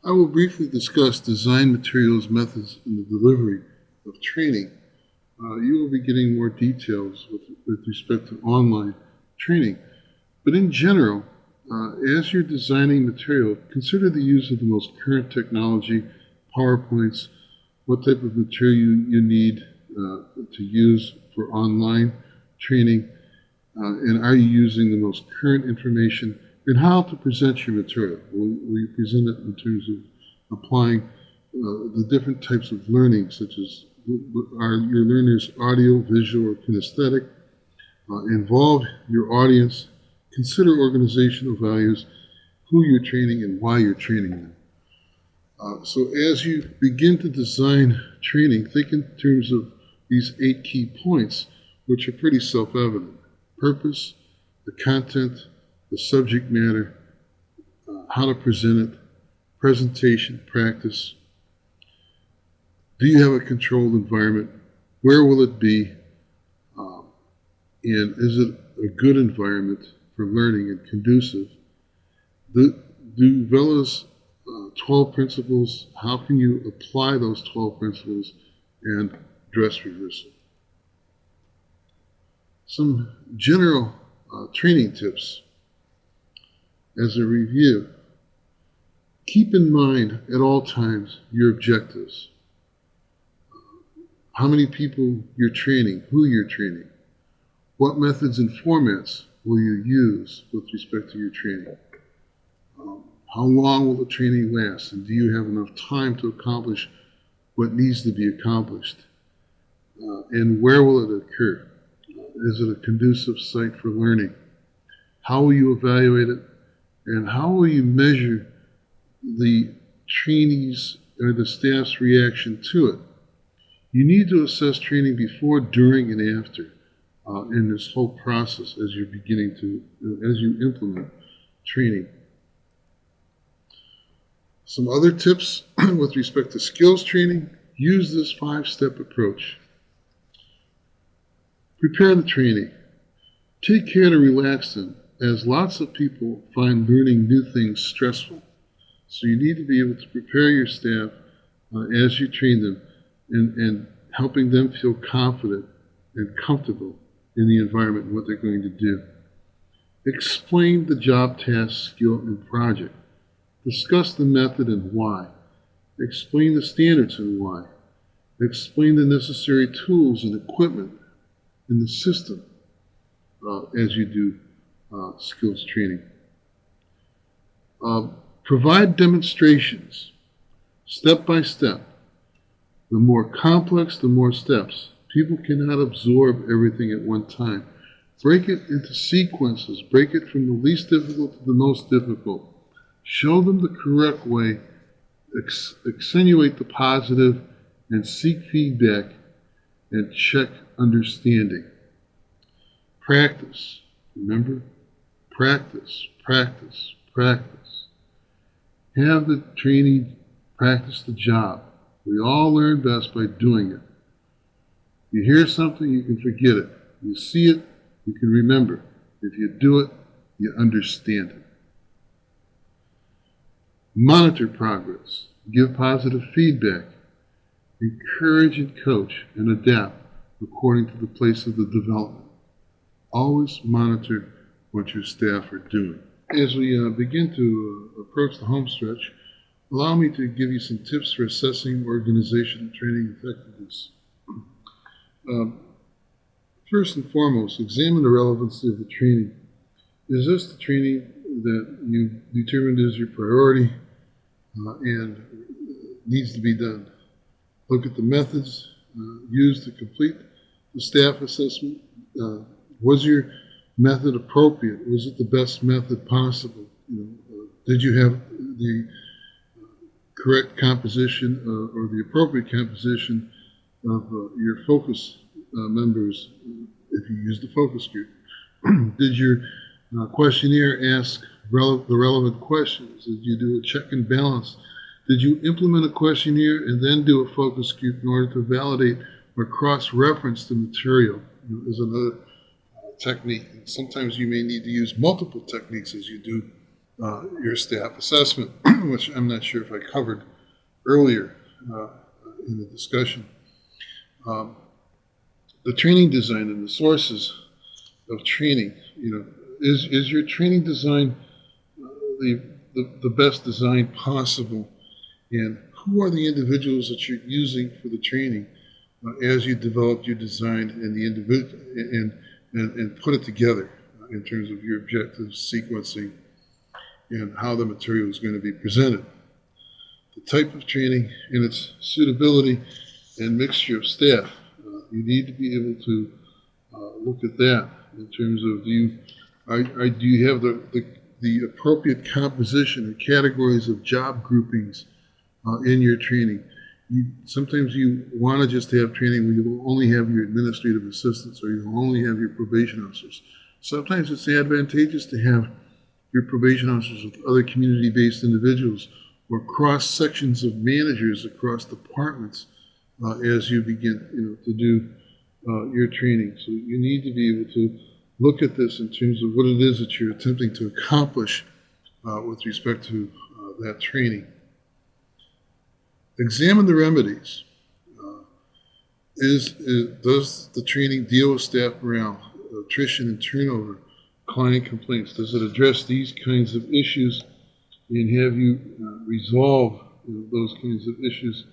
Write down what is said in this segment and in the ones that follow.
I will briefly discuss design materials, methods, and the delivery of training. You will be getting more details with respect to online training. But in general, as you're designing material, consider the use of the most current technology, PowerPoints, what type of material you need to use for online training, and are you using the most current information, and how to present your material. Will you present it in terms of applying the different types of learning, such as are your learners audio, visual, or kinesthetic? Involve your audience. Consider organizational values, who you're training and why you're training them. So as you begin to design training, think in terms of these 8 key points, which are pretty self-evident. Purpose, the content, the subject matter, how to present it, presentation, practice. Do you have a controlled environment? Where will it be? And is it a good environment for learning and conducive? Do Vella's 12 principles, how can you apply those 12 principles and dress rehearsal? Some general training tips as a review. Keep in mind at all times your objectives. How many people you're training, who you're training, what methods and formats will you use with respect to your training? How long will the training last, and do you have enough time to accomplish what needs to be accomplished? And where will it occur? Is it a conducive site for learning? How will you evaluate it? And how will you measure the trainees or the staff's reaction to it? You need to assess training before, during, and after in this whole process as you're beginning to, as you implement training. Some other tips with respect to skills training: use this 5-step approach. Prepare the trainee. Take care to relax them, as lots of people find learning new things stressful. So you need to be able to prepare your staff as you train them and helping them feel confident and comfortable in the environment and what they're going to do. Explain the job, task, skill, and project. Discuss the method and why. Explain the standards and why. Explain the necessary tools and equipment in the system as you do skills training. Provide demonstrations, step by step. The more complex, the more steps. People cannot absorb everything at one time. Break it into sequences. Break it from the least difficult to the most difficult. Show them the correct way. Accentuate the positive and seek feedback and check understanding. Practice. Remember? Practice, practice, practice. Have the trainee practice the job. We all learn best by doing it. You hear something, you can forget it. You see it, you can remember. If you do it, you understand it. Monitor progress. Give positive feedback. Encourage and coach and adapt according to the place of the development. Always monitor what your staff are doing. As we begin to approach the home stretch, allow me to give you some tips for assessing organizational training effectiveness. First and foremost, examine the relevancy of the training. Is this the training that you determined is your priority and needs to be done? Look at the methods used to complete the staff assessment. Was your method appropriate? Was it the best method possible? Did you have the correct composition or the appropriate composition of your focus members if you used a focus group? Did your questionnaire ask the relevant questions? Did you do a check and balance? Did you implement a questionnaire and then do a focus group in order to validate or cross-reference the material? Is another technique. Sometimes you may need to use multiple techniques as you do your staff assessment, which I'm not sure if I covered earlier in the discussion. The training design and the sources of training. Is your training design the best design possible? And who are the individuals that you're using for the training as you develop your design and the individual and put it together in terms of your objectives, sequencing, and how the material is going to be presented. The type of training and its suitability and mixture of staff. You need to be able to look at that in terms of do you have the appropriate composition or categories of job groupings in your training. Sometimes you want to just have training where you will only have your administrative assistants or you will only have your probation officers. Sometimes it's advantageous to have your probation officers with other community-based individuals or cross sections of managers across departments as you begin to do your training. So you need to be able to look at this in terms of what it is that you're attempting to accomplish with respect to that training. Examine the remedies. Does the training deal with staff morale, attrition and turnover, client complaints? Does it address these kinds of issues and have you resolve those kinds of issues?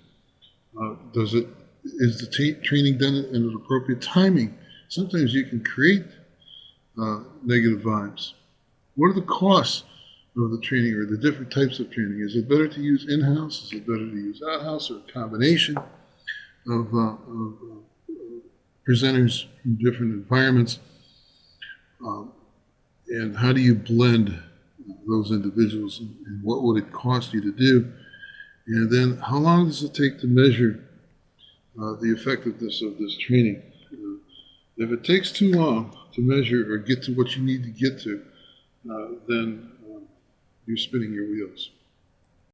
Is the training done in an appropriate timing? Sometimes you can create negative vibes. What are the costs of the training or the different types of training? Is it better to use in-house? Is it better to use out-house, or a combination of presenters from different environments? And how do you blend those individuals, and what would it cost you to do? And then how long does it take to measure the effectiveness of this training? If it takes too long to measure or get to what you need to get to, then you're spinning your wheels.